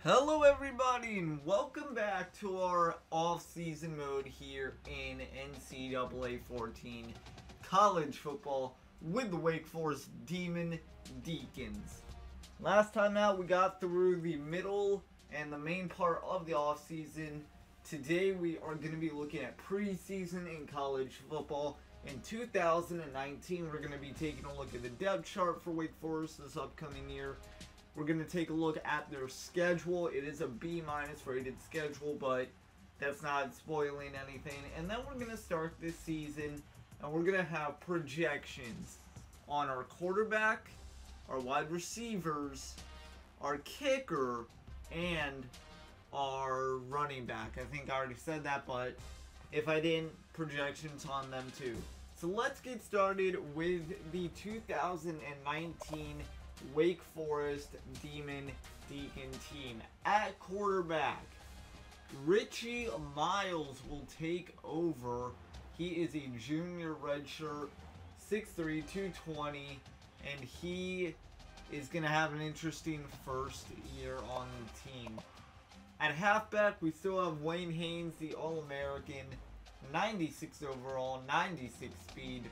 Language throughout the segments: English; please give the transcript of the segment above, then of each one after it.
Hello everybody and welcome back to our off-season mode here in NCAA 14 college football with the Wake Forest Demon Deacons. Last time out we got through the middle and the main part of the off-season. Today we are going to be looking at preseason in college football. In 2019 we're going to be taking a look at the depth chart for Wake Forest this upcoming year. We're going to take a look at their schedule. It is a B- rated schedule, but that's not spoiling anything. And then we're going to start this season, and we're going to have projections on our quarterback, our wide receivers, our kicker, and our running back. I think I already said that, but if I didn't, projections on them too. So let's get started with the 2019 Wake Forest Demon Deacon team. At quarterback, Richie Miles will take over. He is a junior redshirt, 6'3", 220, and he is going to have an interesting first year on the team. At halfback, we still have Wayne Haynes, the All-American, 96 overall, 96 speed.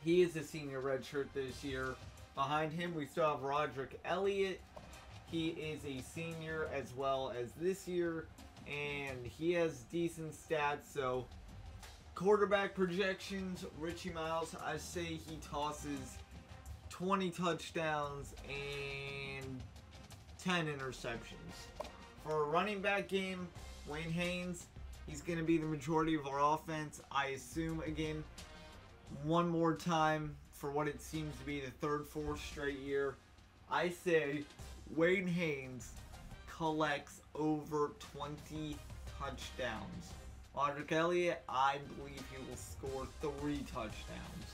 He is a senior redshirt this year. Behind him, we still have Roderick Elliott. He is a senior as well as this year, and he has decent stats. So, quarterback projections, Richie Miles, I say he tosses 20 touchdowns and 10 interceptions. For a running back game, Wayne Haynes, he's going to be the majority of our offense. I assume, again, one more time, for what it seems to be the third, fourth straight year, I say Wayne Haynes collects over 20 touchdowns. Roderick Elliott, I believe he will score 3 touchdowns.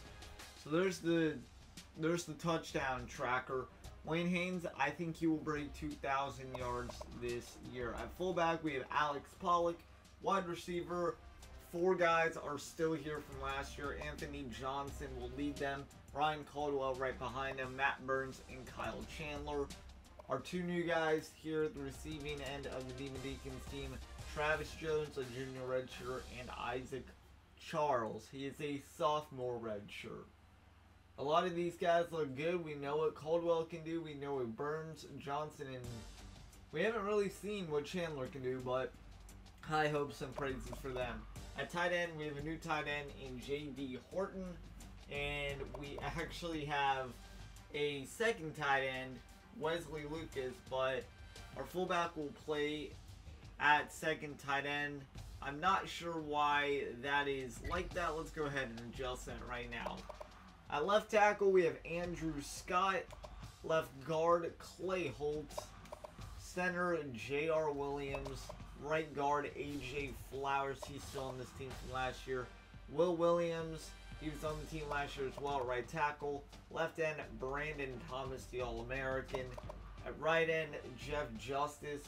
So there's the touchdown tracker. Wayne Haynes, I think he will break 2,000 yards this year. At fullback, we have Alex Pollock. Wide receiver, 4 guys are still here from last year. Anthony Johnson will lead them. Ryan Caldwell right behind him. Matt Burns and Kyle Chandler. Our 2 new guys here at the receiving end of the Demon Deacons team. Travis Jones, a junior redshirt, and Isaac Charles. He is a sophomore redshirt. A lot of these guys look good. We know what Caldwell can do. We know what Burns, Johnson, and we haven't really seen what Chandler can do, but high hopes and praises for them. At tight end, we have a new tight end in J.D. Horton, and we actually have a second tight end, Wesley Lucas, but our fullback will play at second tight end. I'm not sure why that is like that. Let's go ahead and adjust that right now. At left tackle, we have Andrew Scott, left guard Clay Holt, center J.R. Williams, right guard A.J. Flowers, he's still on this team from last year. Will Williams, he was on the team last year as well. Right tackle. Left end, Brandon Thomas, the All-American. At right end, Jeff Justice.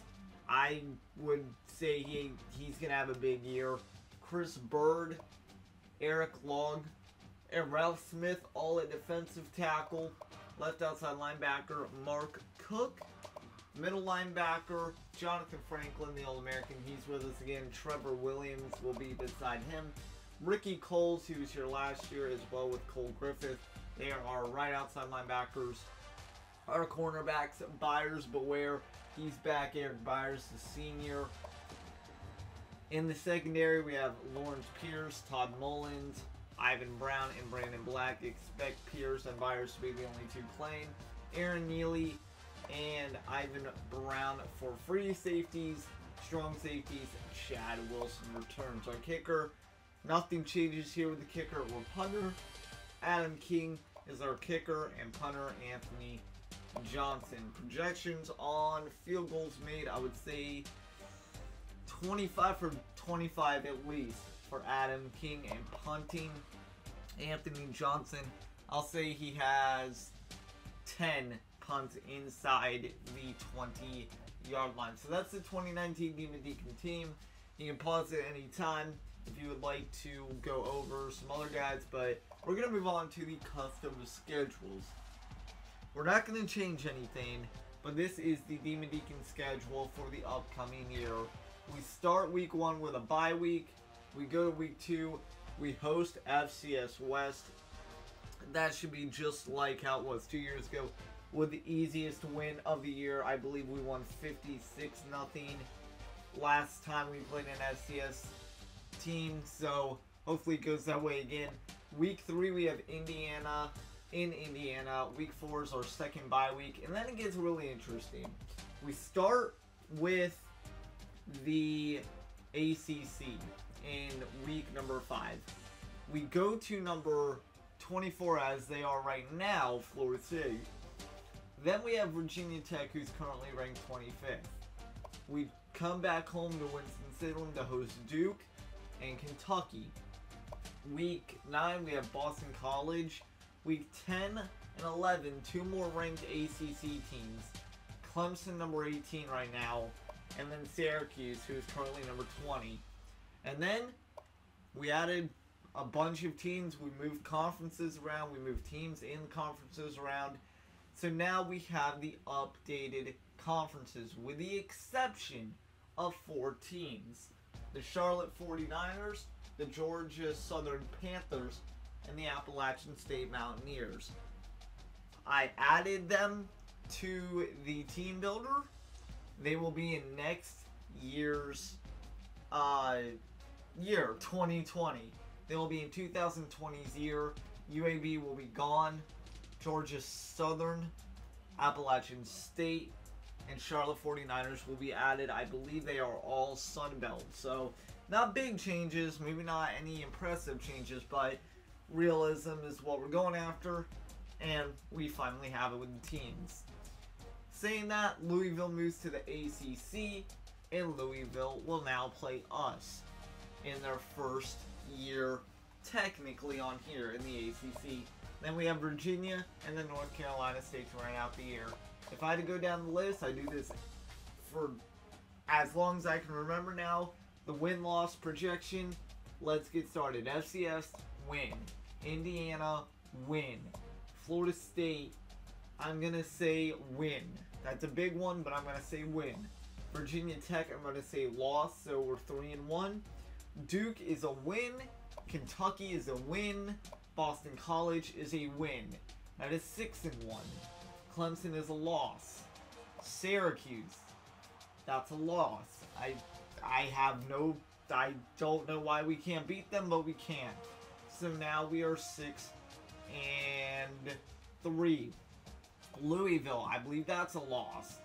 I would say he's going to have a big year. Chris Bird, Eric Logg, and Ralph Smith, all at defensive tackle. Left outside linebacker, Mark Cook. Middle linebacker, Jonathan Franklin, the All-American. He's with us again. Trevor Williams will be beside him. Ricky Coles, who was here last year as well with Cole Griffith. They are our right outside linebackers. Our cornerbacks, Byers Beware. He's back. Eric Byers, the senior. In the secondary, we have Lawrence Pierce, Todd Mullins, Ivan Brown, and Brandon Black. Expect Pierce and Byers to be the only 2 playing. Aaron Neely and Ivan Brown for free safeties. Strong safeties, Chad Wilson returns. Our kicker, nothing changes here with the kicker or punter. Adam King is our kicker, and punter Anthony Johnson. Projections on field goals made, I would say 25 for 25 at least for Adam King. And punting, Anthony Johnson, I'll say he has 10 punts inside the 20-yard line. So that's the 2019 Demon Deacon team. You can pause it any time if you would like to go over some other guys, but we're going to move on to the custom schedules. We're not going to change anything. but this is the Demon Deacons schedule for the upcoming year. We start week 1 with a bye week. We go to week 2. We host FCS West. That should be just like how it was 2 years ago, with the easiest win of the year. I believe we won 56-0 last time we played an FCS team, so hopefully it goes that way again. Week 3 we have Indiana in Indiana. Week 4 is our second bye week, and then it gets really interesting. We start with the ACC in week number 5. We go to number 24 as they are right now, Florida State. Then we have Virginia Tech, who's currently ranked 25th. We come back home to Winston-Salem to host Duke and Kentucky. Week 9 we have Boston College. Week 10 and 11, 2 more ranked ACC teams. Clemson number 18 right now, and then Syracuse, who's currently number 20. And then we added a bunch of teams. We moved conferences around. We moved teams in conferences around. So now we have the updated conferences, with the exception of 4 teams. The Charlotte 49ers, the Georgia Southern Panthers, and the Appalachian State Mountaineers. I added them to the team builder. They will be in next year's year, 2020. They will be in 2020's year. UAB will be gone. Georgia Southern, Appalachian State, and Charlotte 49ers will be added. I believe they are all Sun Belt. So, not big changes, maybe not any impressive changes, but realism is what we're going after, and we finally have it with the teams. Saying that, Louisville moves to the ACC, and Louisville will now play us in their first year, technically, on here in the ACC. Then we have Virginia and then North Carolina State to round out the year. If I had to go down the list, I do this for as long as I can remember now. The win-loss projection, let's get started. FCS, win. Indiana, win. Florida State, I'm going to say win. That's a big one, but I'm going to say win. Virginia Tech, I'm going to say loss, so we're 3-1. Duke is a win. Kentucky is a win. Boston College is a win. That is 6-1. Clemson is a loss. Syracuse, that's a loss. I don't know why we can't beat them, but we can. So now we are 6-3. Louisville, I believe that's a loss,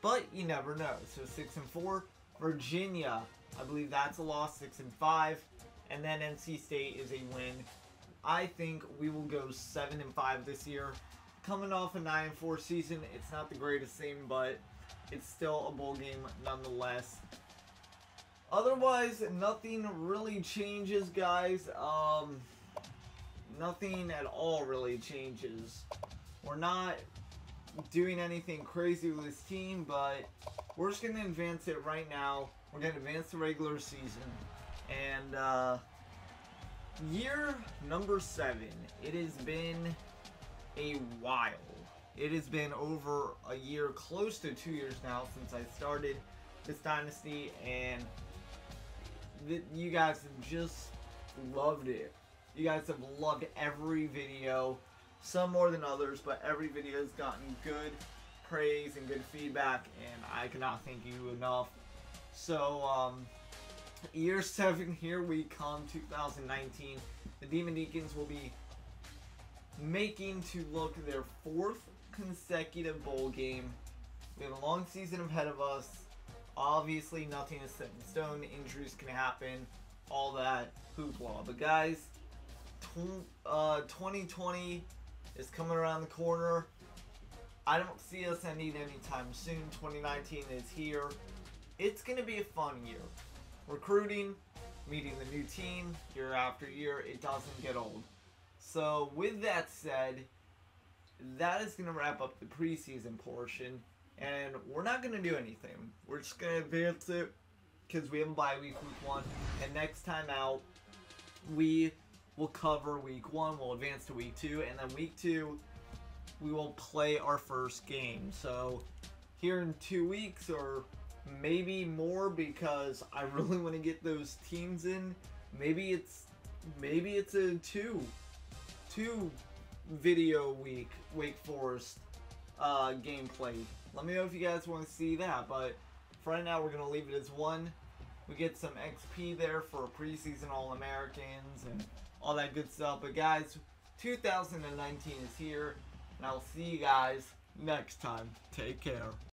but you never know. So 6-4. Virginia, I believe that's a loss. 6-5, and then NC State is a win. I think we will go 7-5 this year. Coming off a 9-4 season, it's not the greatest thing, but it's still a bowl game nonetheless. Otherwise, nothing really changes, guys. Nothing at all really changes. We're not doing anything crazy with this team, but we're just going to advance it right now. We're going to advance the regular season. And, year number 7. It has been a while. It has been over a year, close to 2 years now, since I started this Dynasty, and you guys have just loved it. You guys have loved every video, some more than others, but every video has gotten good praise and good feedback, and I cannot thank you enough. So, year 7, here we come, 2019. The Demon Deacons will be making to look their 4th consecutive bowl game. We have a long season ahead of us. Obviously, nothing is set in stone. Injuries can happen. All that hoopla. But guys, 2020 is coming around the corner. I don't see us ending anytime soon. 2019 is here. It's going to be a fun year. Recruiting, meeting the new team year after year, it doesn't get old. So with that said, that is going to wrap up the preseason portion, and we're not going to do anything. We're just going to advance it because we have a bye week 1, and next time out we will cover week 1, we'll advance to week 2, and then week 2 we will play our first game. So here in 2 weeks, or maybe more, because I really want to get those teams in. Maybe it's a two video week Wake Forest gameplay. Let me know if you guys want to see that, but for right now we're gonna leave it as one. We get some XP there for preseason All-Americans and all that good stuff. But guys, 2019 is here, and I'll see you guys next time. Take care.